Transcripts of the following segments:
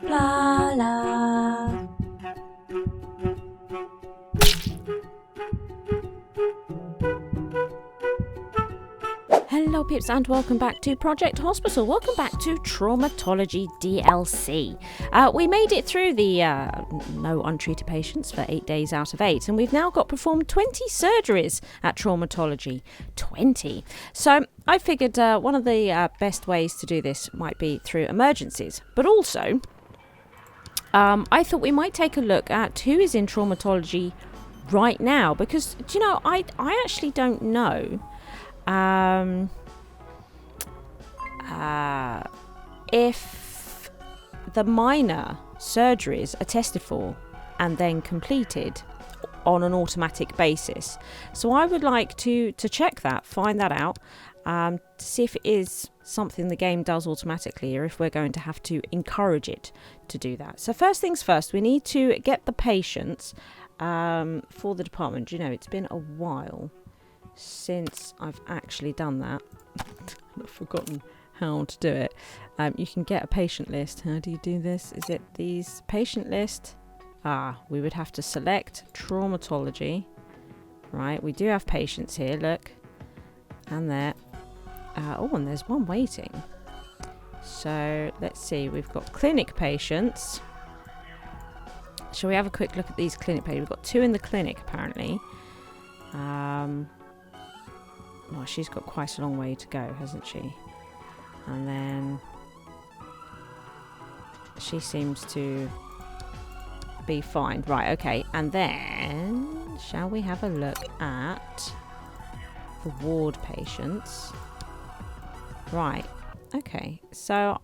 Blarla. Hello peeps and welcome back to Project Hospital. Welcome back to Traumatology DLC. We made it through the no untreated patients for 8 days out of 8, and we've now got performed 20 surgeries at Traumatology. 20. So I figured one of the best ways to do this might be through emergencies, but also I thought we might take a look at who is in traumatology right now, because do you know, I actually don't know if the minor surgeries are tested for and then completed on an automatic basis. So I would like to check that, find that out, to see if it is something the game does automatically or if we're going to have to encourage it to do that. So first things first, we need to get the patients for the department. You know, it's been a while since I've actually done that. I've forgotten how to do it. You can get a patient list. How do you do this? Is it these patient list? We would have to select traumatology. Right, we do have patients here, look. And there. And there's one waiting. So let's see, we've got clinic patients. Shall we have a quick look at these clinic patients? We've got 2 in the clinic apparently. Well, she's got quite a long way to go, hasn't she? And then she seems to be fine. Right, okay. And then shall we have a look at the ward patients? Right, okay. So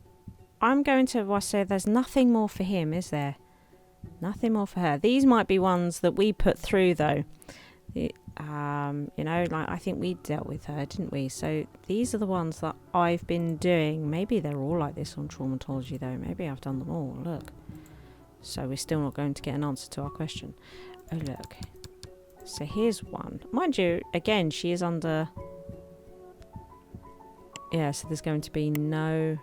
I'm going to say there's nothing more for him, is there? Nothing more for her. These might be ones that we put through, though. You know, like I think we dealt with her, didn't we? So these are the ones that I've been doing. Maybe they're all like this on traumatology, though. Maybe I've done them all. Look. So we're still not going to get an answer to our question. Oh, look. So here's one. Mind you, again, she is under... Yeah, so there's going to be no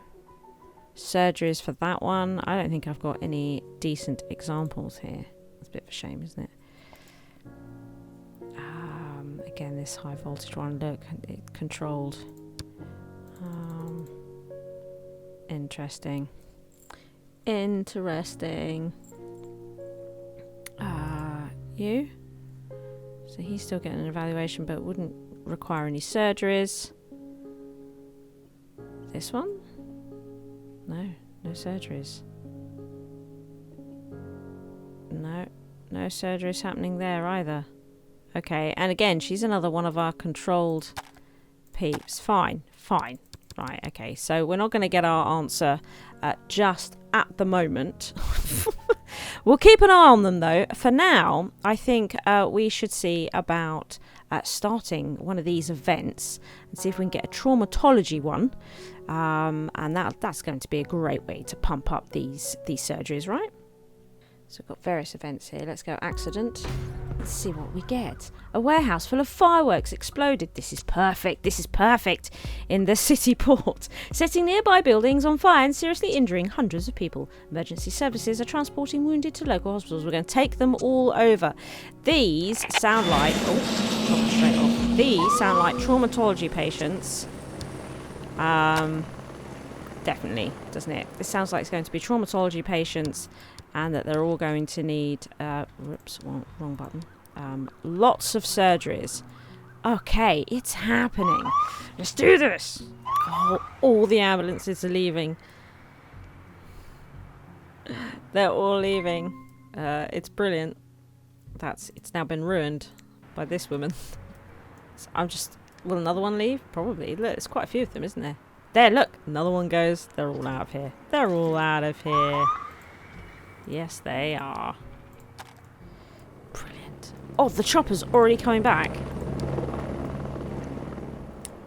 surgeries for that one. I don't think I've got any decent examples here. It's a bit of a shame, isn't it? Again, this high voltage one, look, it controlled. Interesting. You? So he's still getting an evaluation, but wouldn't require any surgeries. This one? No surgeries. No surgeries happening there either. Okay, and again, she's another one of our controlled peeps. Fine. Right, okay, so we're not going to get our answer just at the moment. We'll keep an eye on them, though. For now, I think we should see about starting one of these events and see if we can get a traumatology one. And that's going to be a great way to pump up these surgeries, right? So we've got various events here. Let's go accident. Let's see what we get. A warehouse full of fireworks exploded. This is perfect. In the city port. Setting nearby buildings on fire and seriously injuring hundreds of people. Emergency services are transporting wounded to local hospitals. We're going to take them all over. These sound like... Oh, straight off. These sound like traumatology patients. Definitely, doesn't it? This sounds like it's going to be traumatology patients, and that they're all going to need wrong button. Lots of surgeries. Okay, it's happening. Let's do this. Oh, all the ambulances are leaving. They're all leaving. It's brilliant. It's now been ruined by this woman. So will another one leave? Probably. Look, there's quite a few of them, isn't there? There, look, another one goes. They're all out of here. Yes, they are. Brilliant. Oh, the chopper's already coming back.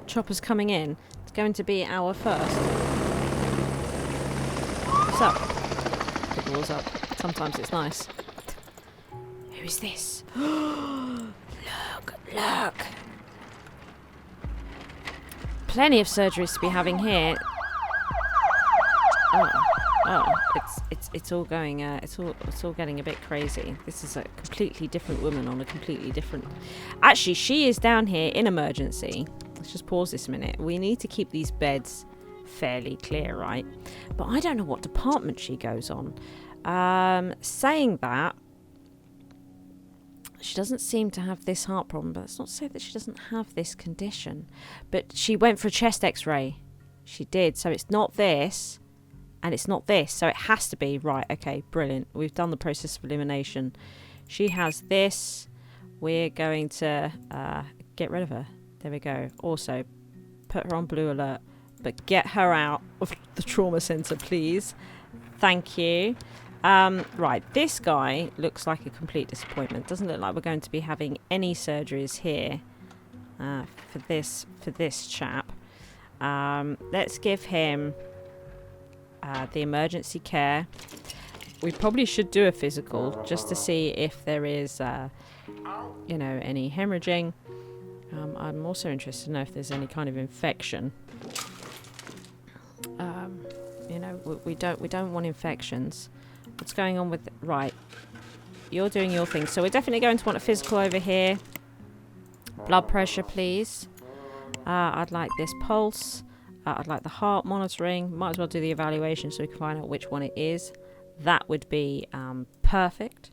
Chopper's coming in. It's going to be our first. What's up? The door's up. Sometimes it's nice. Who is this? Look. Plenty of surgeries to be having here. Oh, Oh, it's all going. It's all getting a bit crazy. This is a completely different woman on a completely different. Actually, she is down here in emergency. Let's just pause this a minute. We need to keep these beds fairly clear, right? But I don't know what department she goes on. Saying that, she doesn't seem to have this heart problem, but that's not to say that she doesn't have this condition. But she went for a chest X-ray. She did. So it's not this. And it's not this, so it has to be. Right, okay, brilliant. We've done the process of elimination. She has this. We're going to get rid of her. There we go. Also, put her on blue alert, but get her out of the trauma centre, please. Thank you. Right, this guy looks like a complete disappointment. Doesn't look like we're going to be having any surgeries here for this chap. Let's give him the emergency care. We probably should do a physical just to see if there is, any hemorrhaging. I'm also interested to know if there's any kind of infection. We don't want infections. What's going on with... Right. You're doing your thing. So we're definitely going to want a physical over here. Blood pressure, please. I'd like this pulse. I'd like the heart monitoring. Might as well do the evaluation so we can find out which one it is. That would be perfect.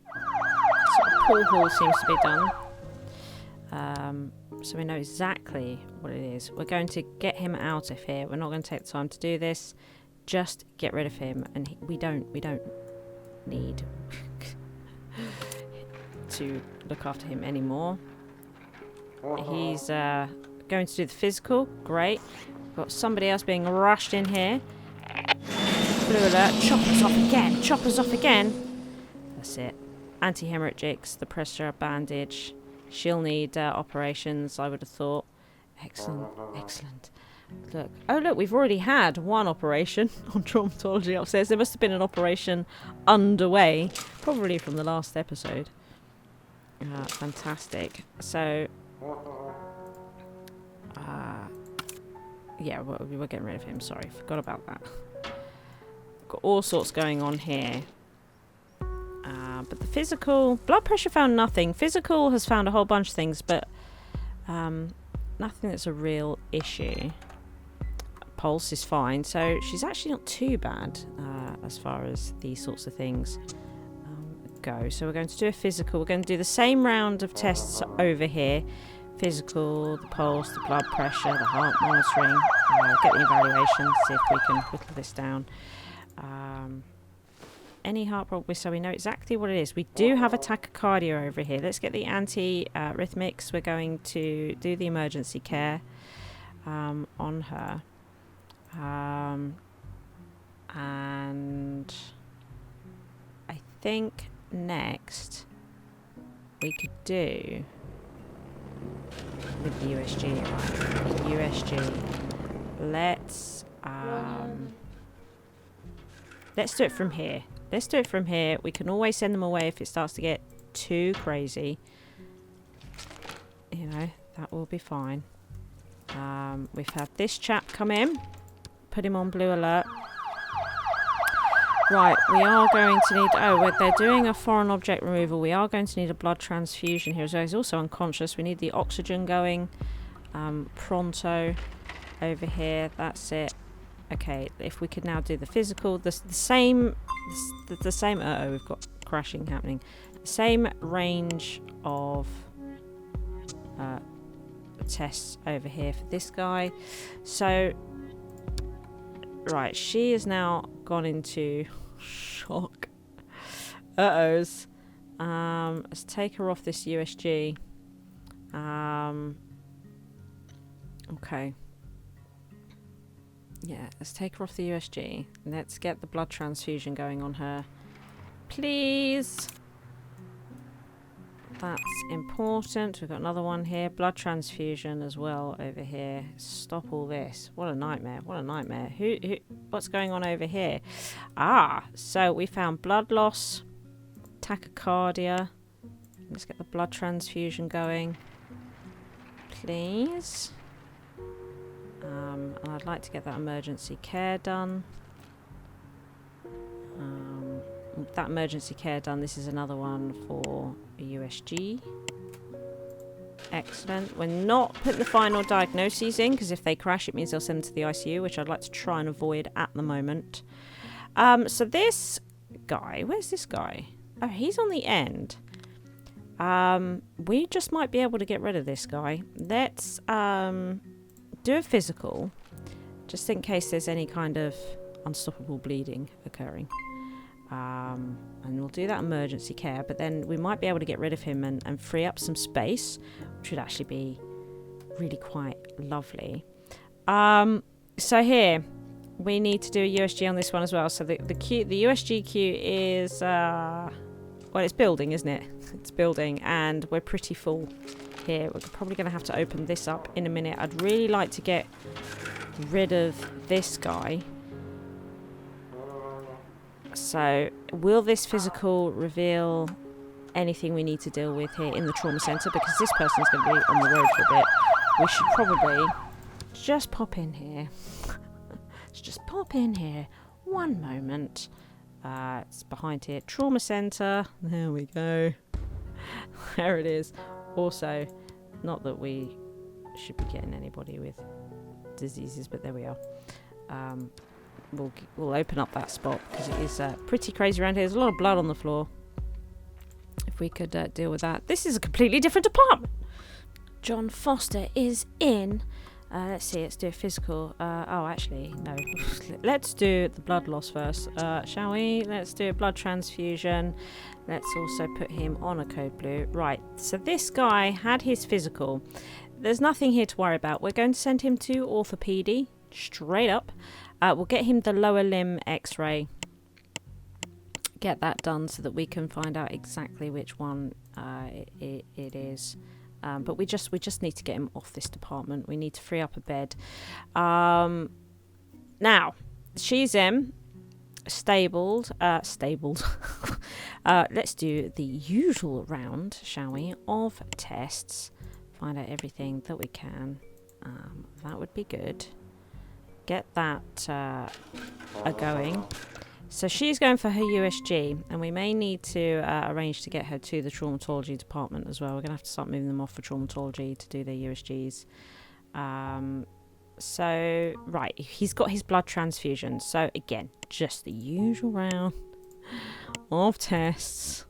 Sort of pull hall seems to be done. So we know exactly what it is. We're going to get him out of here. We're not going to take the time to do this. Just get rid of him. And we don't need to look after him anymore. He's going to do the physical. Great. Got somebody else being rushed in here. Blue alert. Choppers off again. Choppers off again. That's it. Anti-hemorrhagics. The pressure bandage. She'll need operations, I would have thought. Excellent. Excellent. Look. Oh, look. We've already had one operation on traumatology upstairs. There must have been an operation underway. Probably from the last episode. Fantastic. So... yeah, we're getting rid of him. Sorry, forgot about that. Got all sorts going on here. But the physical... Blood pressure found nothing. Physical has found a whole bunch of things, but nothing that's a real issue. Pulse is fine. So she's actually not too bad as far as these sorts of things go. So we're going to do a physical. We're going to do the same round of tests over here. Physical, the pulse, the blood pressure, the heart monitoring, get the evaluation, see if we can whittle this down. Any heart problem, so we know exactly what it is. We do have a tachycardia over here. Let's get the anti-rhythmics. We're going to do the emergency care on her. And I think next we could do... with the USG, right? The USG. Let's do it from here. Let's do it from here. We can always send them away if it starts to get too crazy. You know, that will be fine. We've had this chap come in. Put him on blue alert. Right, we are going to need... Oh, they're doing a foreign object removal. We are going to need a blood transfusion here as well. He's also unconscious. We need the oxygen going. Pronto over here. That's it. Okay, if we could now do the physical. The same... Uh-oh, we've got crashing happening. The same range of tests over here for this guy. So... Right, she has now gone into shock. Uh-ohs. Let's take her off this USG. Okay. Yeah, let's take her off the USG. Let's get the blood transfusion going on her. Please. That's important. We've got another one here. Blood transfusion as well over here. Stop all this. What a nightmare. What a nightmare. What's going on over here? So we found blood loss, tachycardia. Let's get the blood transfusion going. Please. And I'd like to get that emergency care done. that emergency care done. This is another one for a USG. Excellent. We're not putting the final diagnoses in because if they crash, it means they'll send them to the ICU, which I'd like to try and avoid at the moment. So this guy, where's this guy? Oh, he's on the end. We just might be able to get rid of this guy. Let's do a physical, just in case there's any kind of unstoppable bleeding occurring. And we'll do that emergency care, but then we might be able to get rid of him and free up some space, which would actually be really quite lovely. So here, we need to do a USG on this one as well. So the USG queue is, well, it's building, isn't it? It's building, and we're pretty full here. We're probably going to have to open this up in a minute. I'd really like to get rid of this guy. So, will this physical reveal anything we need to deal with here in the trauma centre? Because this person's going to be on the road for a bit. We should probably just pop in here. Let's just pop in here. One moment. It's behind here. Trauma centre. There we go. There it is. Also, not that we should be getting anybody with diseases, but there we are. We'll open up that spot because it is pretty crazy around here. There's a lot of blood on the floor. If we could deal with that. This is a completely different department. John Foster is in. Let's see, let's do a physical. Oh, actually, no. Let's do the blood loss first, shall we? Let's do a blood transfusion. Let's also put him on a code blue. Right, so this guy had his physical. There's nothing here to worry about. We're going to send him to orthopedy, straight up. We'll get him the lower limb x-ray. Get that done so that we can find out exactly which one it is. But we just need to get him off this department. We need to free up a bed. Now, she's stabled. Let's do the usual round, shall we, of tests. Find out everything that we can. That would be good. Get that going. So she's going for her USG, and we may need to arrange to get her to the traumatology department as well. We're going to have to start moving them off for traumatology to do their USGs. So, right, he's got his blood transfusion. So, again, just the usual round of tests.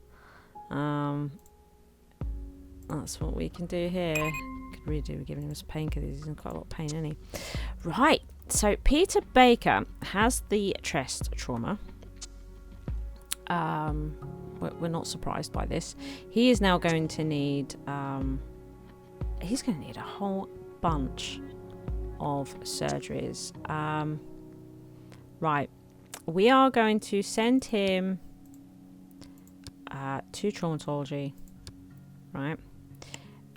That's what we can do here. Could really do with giving him some pain because he's in quite a lot of pain, isn't he? Right. So Peter Baker has the chest trauma. We're not surprised by this. He is now going to need he's going to need a whole bunch of surgeries. Right, we are going to send him to traumatology. Right,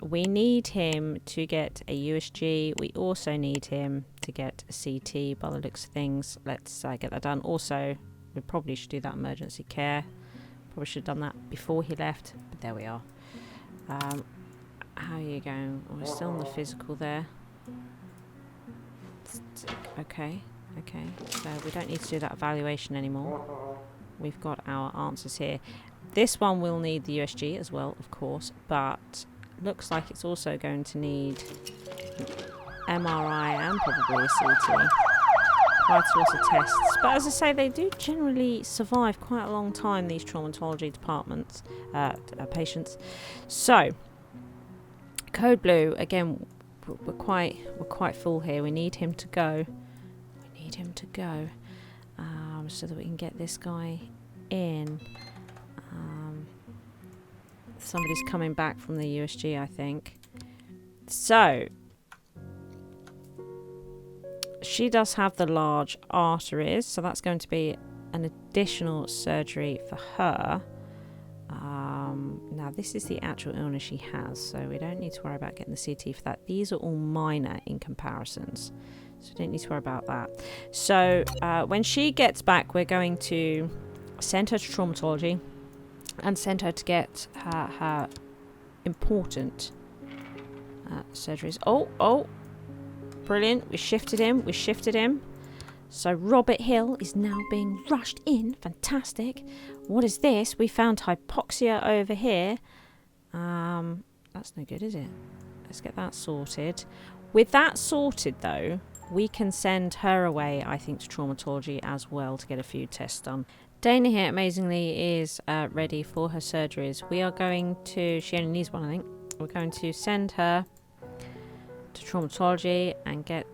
we need him to get a USG. We also need him to get a CT by the looks of things. Let's get that done. Also, we probably should do that emergency care. Probably should have done that before he left, but there we are. How are you going? Oh, we're still on the physical there. Okay. So we don't need to do that evaluation anymore. We've got our answers here. This one will need the USG as well, of course, but looks like it's also going to need MRI and probably a CT. Quite a lot of tests. But as I say, they do generally survive quite a long time, these traumatology departments, patients. So, code blue, again, we're quite full here. We need him to go. So that we can get this guy in. Somebody's coming back from the USG, I think. So, she does have the large arteries, so that's going to be an additional surgery for her. Now, this is the actual illness she has, so we don't need to worry about getting the CT for that. These are all minor in comparisons, so we don't need to worry about that. So, when she gets back, we're going to send her to traumatology and send her to get her important surgeries. Oh, brilliant. We shifted him. So Robert Hill is now being rushed in. Fantastic. What is this? We found hypoxia over here. That's no good, is it? Let's get that sorted. With that sorted, though, we can send her away, I think, to traumatology as well to get a few tests done. Dana here, amazingly, is ready for her surgeries. We are going to... She only needs one, I think. We're going to send her to traumatology and get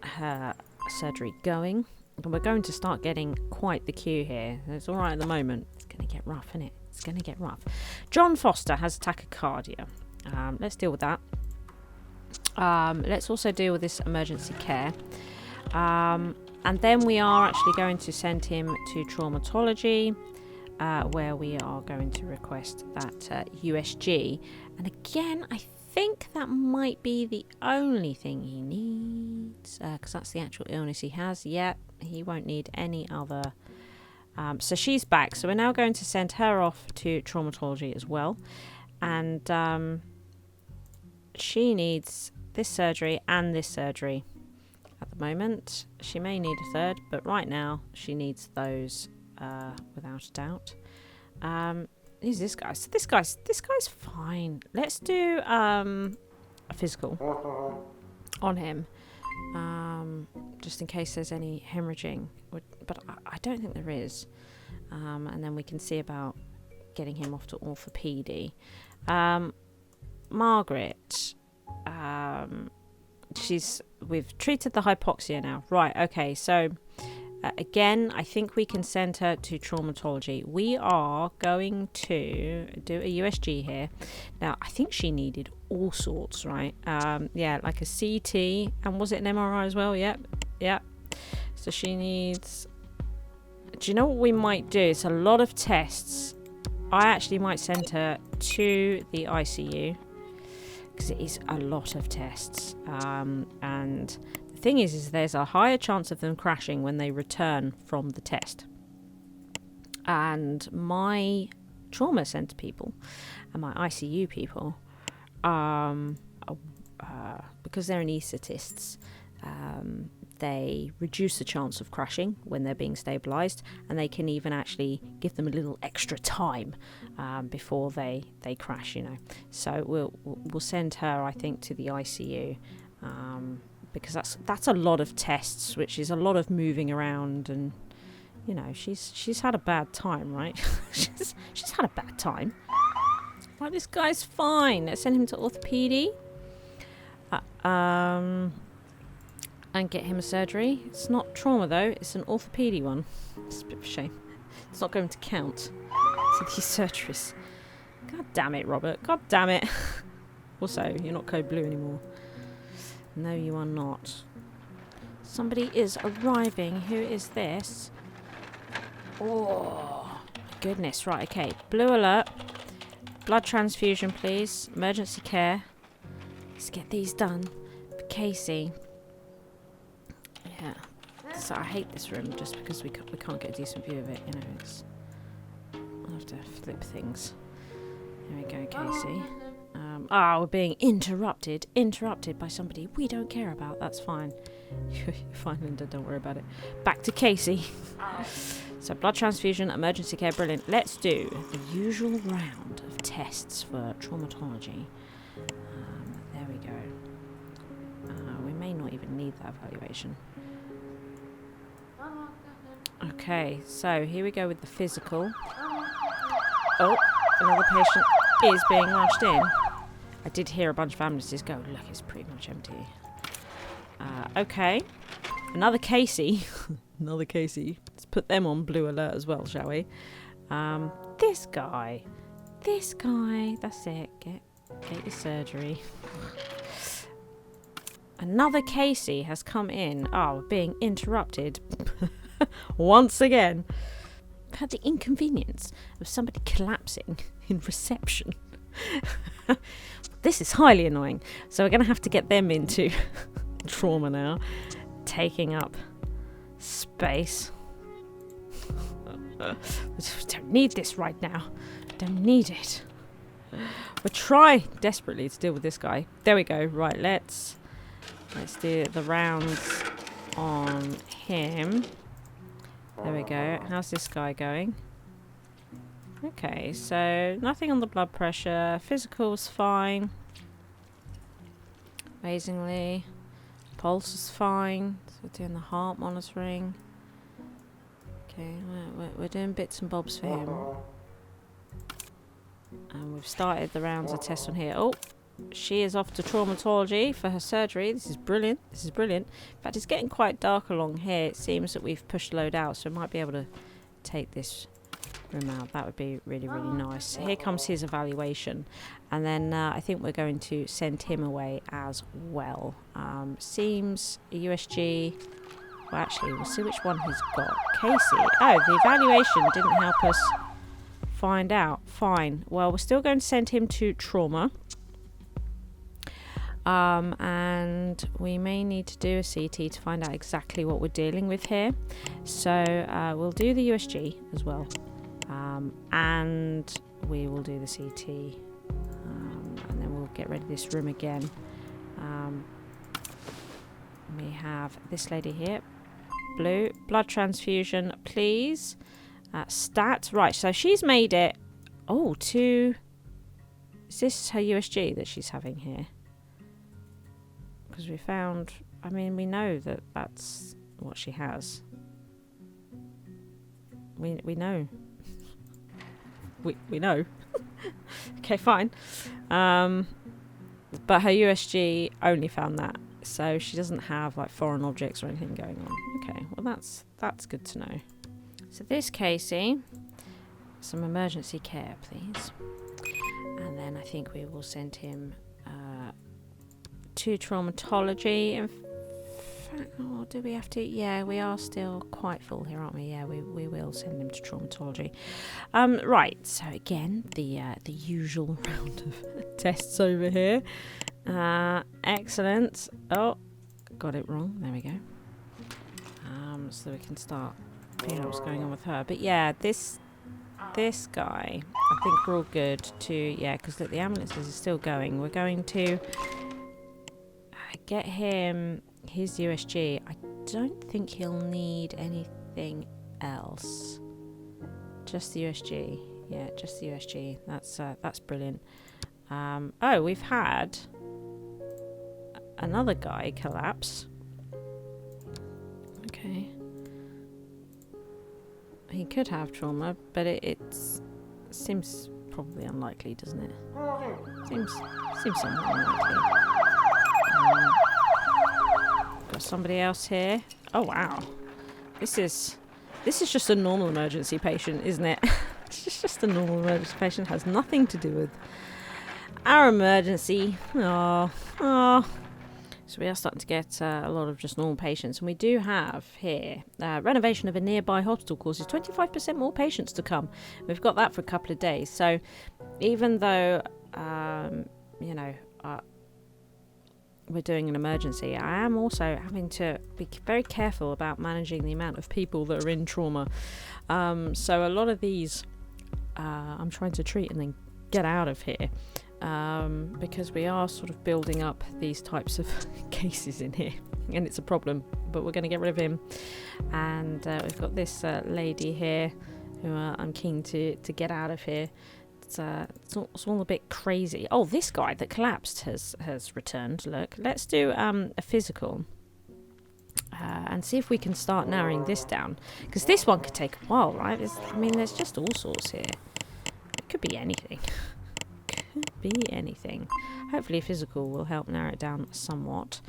her surgery going. And we're going to start getting quite the queue here. It's all right at the moment. It's going to get rough, isn't it? It's going to get rough. John Foster has tachycardia. Let's deal with that. Let's also deal with this emergency care. And then we are actually going to send him to traumatology, where we are going to request that USG. And again, I think that might be the only thing he needs, because that's the actual illness he has. Yeah, he won't need any other. So she's back. So we're now going to send her off to traumatology as well. And she needs this surgery and this surgery. At the moment, she may need a third, but right now she needs those without a doubt. Who's this guy? So this guy's fine. Let's do a physical on him, just in case there's any hemorrhaging. But I don't think there is. And then we can see about getting him off to orthopedy. Margaret. We've treated the hypoxia now. Right, okay, so again, I think we can send her to traumatology. We are going to do a USG here. Now, I think she needed all sorts, right? Yeah, like a CT, and was it an MRI as well? Yep. So she needs... Do you know what we might do? It's a lot of tests. I actually might send her to the ICU, because it is a lot of tests. And the thing is there's a higher chance of them crashing when they return from the test. And my trauma centre people and my ICU people, because they're anaesthetists, they reduce the chance of crashing when they're being stabilised, and they can even actually give them a little extra time before they crash, you know. So we'll send her, I think, to the ICU, because that's a lot of tests, which is a lot of moving around, and you know, she's had a bad time, right? she's had a bad time. Right, this guy's fine. Let's send him to orthopedy. And get him a surgery. It's not trauma though, it's an orthopedy one. It's a bit of a shame. It's not going to count to these surgeries. God damn it, Robert. God damn it. Also, you're not code blue anymore. No, you are not. Somebody is arriving. Who is this? Oh, goodness. Right, okay. Blue alert. Blood transfusion, please. Emergency care. Let's get these done. For Casey. Yeah. So I hate this room just because we can't get a decent view of it. You know, it's... I'll have to flip things. There we go, Casey. We're being interrupted by somebody we don't care about. That's fine. You're fine, Linda. Don't worry about it. Back to Casey. So blood transfusion, emergency care, brilliant. Let's do the usual round of tests for traumatology. There we go. We may not even need that evaluation. Okay, so here we go with the physical. Oh, another patient is being rushed in. I did hear a bunch of ambulances go, look, it's pretty much empty. Okay, another Casey. Another Casey. Let's put them on blue alert as well, shall we? This guy. That's it. Get your surgery. Another Casey has come in. Oh, being interrupted once again. I've had the inconvenience of somebody collapsing in reception. This is highly annoying. So we're going to have to get them into trauma now, taking up space. We don't need this right now. Don't need it. We'll try desperately to deal with this guy. There we go. Right, let's do the rounds on him. There we go. How's this guy going? Okay, so nothing on the blood pressure. Physical's fine. Amazingly. Pulse is fine. So we're doing the heart monitoring. Okay, we're doing bits and bobs for him. And we've started the rounds of tests on here. Oh, she is off to traumatology for her surgery. This is brilliant. This is brilliant. In fact, it's getting quite dark along here. It seems that we've pushed a load out, so we might be able to take this room out. That would be really, really nice. Here comes his evaluation. And then I think we're going to send him away as well. Seems a USG... Well, actually, we'll see which one he's got. Casey. Oh, the evaluation didn't help us find out. Fine. Well, we're still going to send him to trauma. And we may need to do a CT to find out exactly what we're dealing with here. So we'll do the USG as well. And we will do the CT. And then we'll get rid of this room again. We have this lady here. Blue. Blood transfusion, please. Stat. Right, so she's made it... Oh, to... Is this her USG that she's having here? Because we found... I mean, we know that that's what she has. We know. We know. Okay, fine. But her USG only found that. So she doesn't have like foreign objects or anything going on. Okay, well that's good to know. So this Casey, some emergency care, please. And then I think we will send him to traumatology. In fact, oh, do we have to? Yeah, we are still quite full here, aren't we? Yeah, we will send him to traumatology. Right. So again, the usual round of tests over here. Excellent. Oh, got it wrong. There we go. So we can start figuring out what's going on with her. But yeah, this guy, I think we're all good to, yeah, because look, the ambulances are still going. We're going to get him his USG. I don't think he'll need anything else. Just the USG. Yeah, just the USG. That's brilliant. Oh, we've had another guy collapse. Okay. He could have trauma, but it seems probably unlikely, doesn't it? Seems somewhat unlikely. Got somebody else here. Oh wow, this is just a normal emergency patient, isn't it? It's just a normal emergency patient. Has nothing to do with our emergency. Oh. So we are starting to get a lot of just normal patients. And we do have here renovation of a nearby hospital causes 25% more patients to come. We've got that for a couple of days. So even though, we're doing an emergency, I am also having to be very careful about managing the amount of people that are in trauma. So a lot of these I'm trying to treat and then get out of here. Because we are sort of building up these types of cases in here, and it's a problem, but we're going to get rid of him. And we've got this lady here who I'm keen to get out of here. It's all a bit crazy. Oh, this guy that collapsed has returned. Look, let's do a physical and see if we can start narrowing this down, because this one could take a while, right? There's just all sorts here. It could be anything. Be anything. Hopefully a physical will help narrow it down somewhat.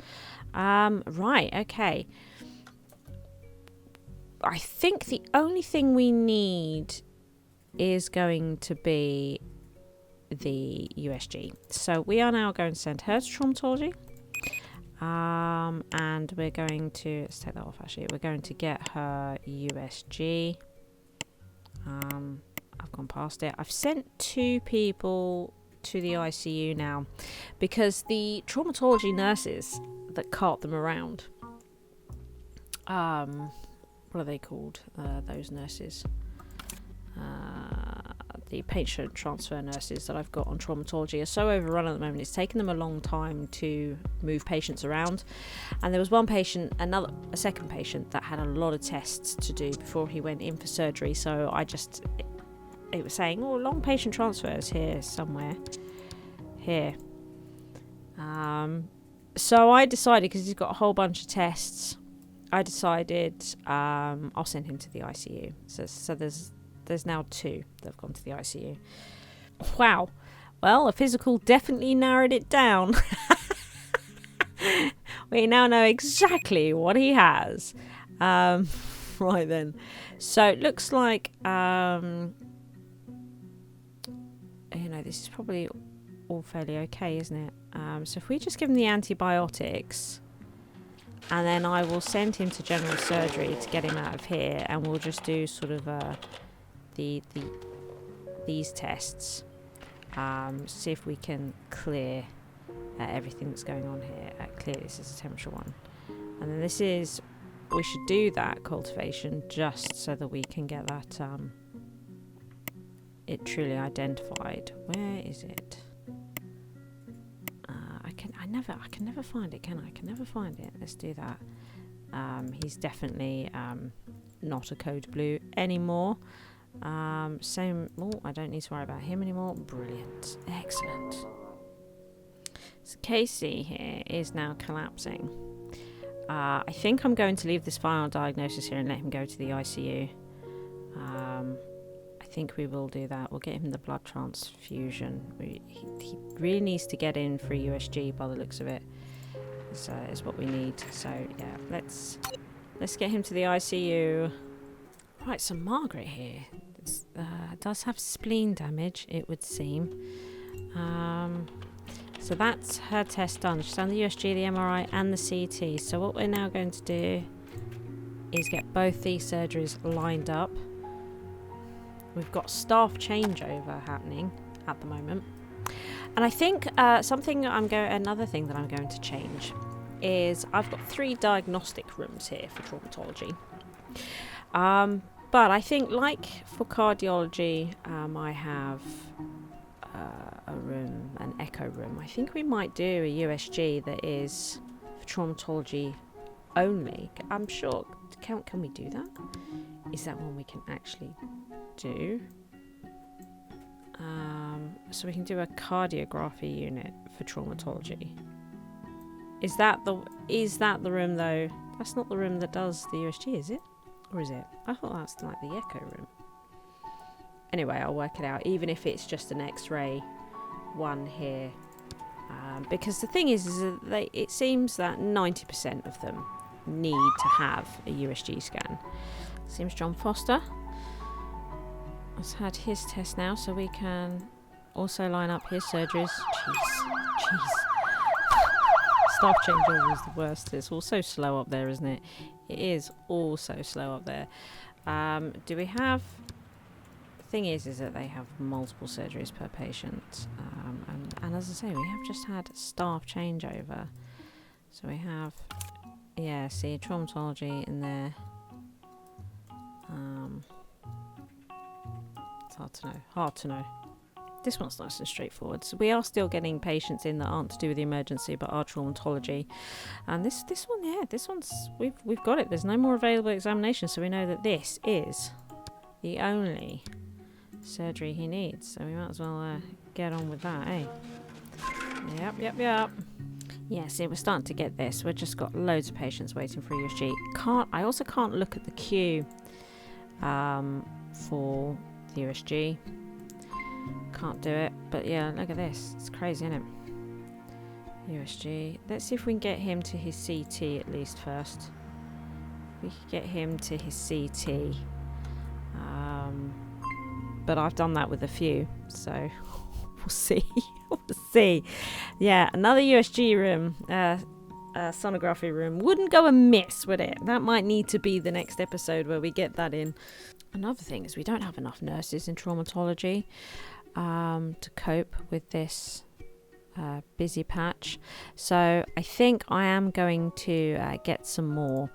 Right, okay. I think the only thing we need is going to be the USG. So we are now going to send her to traumatology. And we're going to, let's take that off actually. We're going to get her USG. I've gone past it. I've sent 2 people to the ICU now, because the traumatology nurses that cart them around, what are they called, those nurses, the patient transfer nurses that I've got on traumatology are so overrun at the moment. It's taken them a long time to move patients around, and there was one patient, a second patient, that had a lot of tests to do before he went in for surgery. So it was saying, oh, long patient transfers here somewhere here. So I decided, because he's got a whole bunch of tests, I decided I'll send him to the ICU. So there's now 2 that have gone to the ICU. Wow. Well, a physical definitely narrowed it down. We now know exactly what he has. Right then. So it looks like, this is probably all fairly okay, isn't it? So if we just give him the antibiotics, and then I will send him to general surgery to get him out of here, and we'll just do sort of these tests, see if we can clear everything that's going on here. Clear, this is a temperature one, and then we should do that cultivation just so that we can get that it truly identified. Where is it? I can never find it, can I? I can never find it. Let's do that. He's definitely not a code blue anymore. Same. Oh, I don't need to worry about him anymore. Brilliant. Excellent. So Casey here is now collapsing. I think I'm going to leave this final diagnosis here and let him go to the ICU. I think we will do that. We'll get him the blood transfusion. He really needs to get in for a USG by the looks of it. Is what we need. So yeah, let's get him to the ICU. Right, so Margaret here does have spleen damage, it would seem. So that's her test done. She's done the USG, the MRI, and the CT. So what we're now going to do is get both these surgeries lined up. We've got staff changeover happening at the moment. And I think another thing that I'm going to change is I've got 3 diagnostic rooms here for traumatology. But I think, like for cardiology, I have a room, an echo room. I think we might do a USG that is for traumatology only. I'm sure. Can we do that? Is that one we can actually do? So we can do a cardiography unit for traumatology. Is that the room though? That's not the room that does the USG, is it? Or is it? I thought that's like the echo room. Anyway, I'll work it out, even if it's just an X-ray one here. Because the thing is that it seems that 90% of them need to have a USG scan. Seems John Foster has had his test now, so we can also line up his surgeries. Jeez. Staff changeover is the worst. It's all so slow up there, isn't it? It is all so slow up there. Do we have... The thing is that they have multiple surgeries per patient. And as I say, we have just had staff changeover. So we have... Yeah, see, traumatology in there. It's hard to know. This one's nice and straightforward. So we are still getting patients in that aren't to do with the emergency but are traumatology. And this one's we've got it. There's no more available examinations, so we know that this is the only surgery he needs. So we might as well get on with that, eh? Yep. Yeah, see, we're starting to get this. We've just got loads of patients waiting for USG. I also can't look at the queue for the USG. Can't do it. But yeah, look at this. It's crazy, isn't it? USG. Let's see if we can get him to his CT at least first. We could get him to his CT. But I've done that with a few, so we'll see. We'll see. Yeah, another USG room, sonography room. Wouldn't go amiss, would it? That might need to be the next episode where we get that in. Another thing is we don't have enough nurses in traumatology to cope with this busy patch. So I think I am going to get some more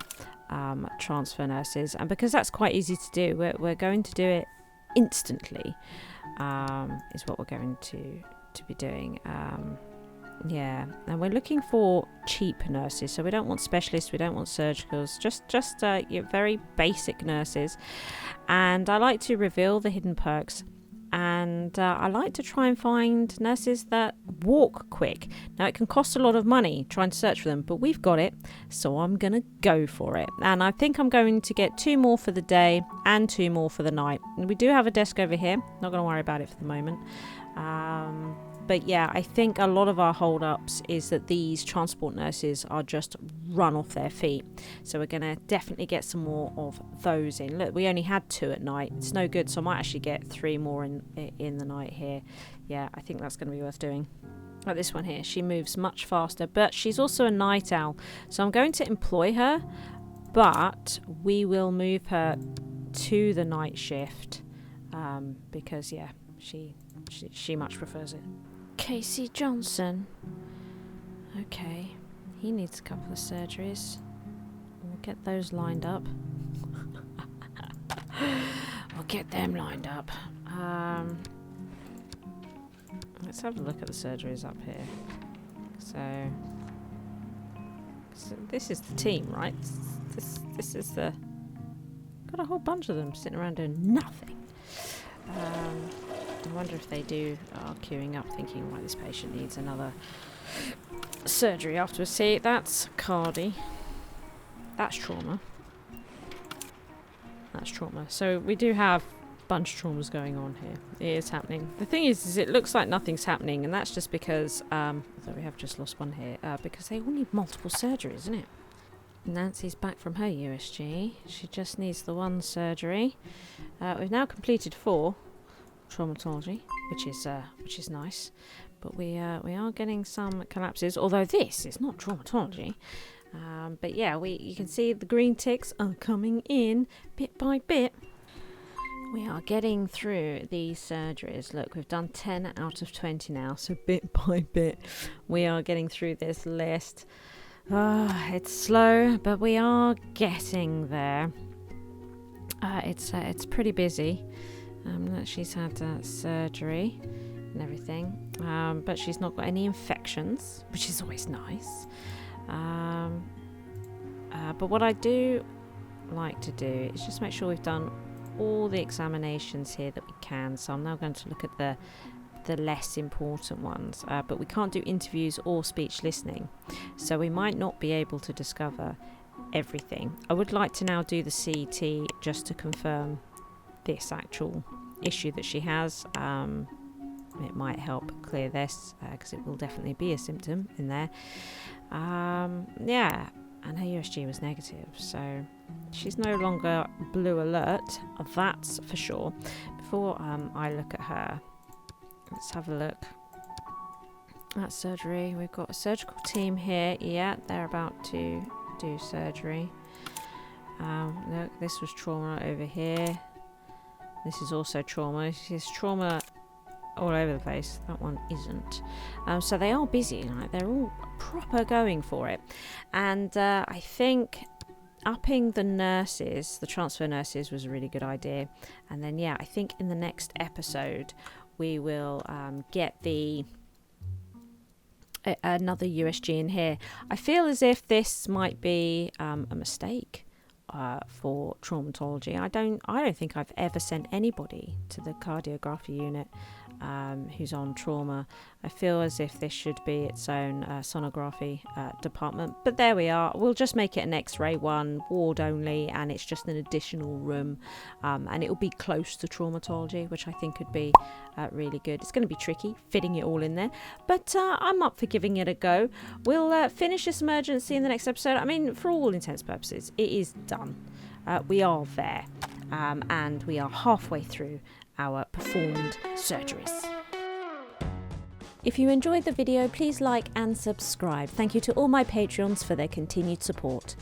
transfer nurses. And because that's quite easy to do, we're going to do it instantly, is what we're going to be doing. Yeah, and we're looking for cheap nurses, so we don't want specialists, we don't want surgicals, just very basic nurses. And I like to reveal the hidden perks, and I like to try and find nurses that walk quick. Now, it can cost a lot of money trying to search for them, but we've got it, so I'm gonna go for it. And I think I'm going to get 2 more for the day and 2 more for the night. And we do have a desk over here, not gonna worry about it for the moment. But yeah, I think a lot of our hold-ups is that these transport nurses are just run off their feet. So we're going to definitely get some more of those in. Look, we only had 2 at night. It's no good, so I might actually get 3 more in the night here. Yeah, I think that's going to be worth doing. Like this one here, she moves much faster, but she's also a night owl. So I'm going to employ her, but we will move her to the night shift because, yeah, she much prefers it. Casey Johnson. Okay, he needs a couple of surgeries. We'll get those lined up. We'll get them lined up. Let's have a look at the surgeries up here. So this is the team, right? This is the... Got a whole bunch of them sitting around doing nothing. I wonder if they are queuing up thinking, right, this patient needs another surgery afterwards. See, that's cardi. That's trauma. That's trauma. So we do have a bunch of traumas going on here. It is happening. The thing is it looks like nothing's happening, and that's just because, although we have just lost one here, because they all need multiple surgeries, isn't it? Nancy's back from her USG. She just needs the 1 surgery. We've now completed 4 traumatology, which is nice, but we are getting some collapses. Although this is not traumatology, but yeah, you can see the green ticks are coming in bit by bit. We are getting through these surgeries. Look, we've done 10 out of 20 now, so bit by bit we are getting through this list. It's slow, but we are getting there. It's pretty busy. She's had surgery and everything, but she's not got any infections, which is always nice. But what I do like to do is just make sure we've done all the examinations here that we can. So I'm now going to look at the less important ones, but we can't do interviews or speech listening, so we might not be able to discover everything. I would like to now do the CT just to confirm this actual issue that she has. It might help clear this because it will definitely be a symptom in there. Yeah, and her USG was negative, so she's no longer blue alert, that's for sure. Before I look at her, let's have a look at surgery. We've got a surgical team here. Yeah, they're about to do surgery. Look, this was trauma over here. This is also trauma. There's trauma all over the place. That one isn't. So they are busy. Like, they're all proper going for it. And I think upping the nurses, the transfer nurses, was a really good idea. And then, yeah, I think in the next episode we will get another USG in here. I feel as if this might be a mistake for traumatology. I don't think I've ever sent anybody to the cardiography unit who's on trauma. I feel as if this should be its own sonography department, but there we are. We'll just make it an X-ray one, ward only, and it's just an additional room, and it'll be close to traumatology, which I think could be really good. It's going to be tricky fitting it all in there, but I'm up for giving it a go. We'll finish this emergency in the next episode. I mean, for all intents and purposes, it is done. We are there, and we are halfway through our performed surgeries. If you enjoyed the video, please like and subscribe. Thank you to all my Patreons for their continued support.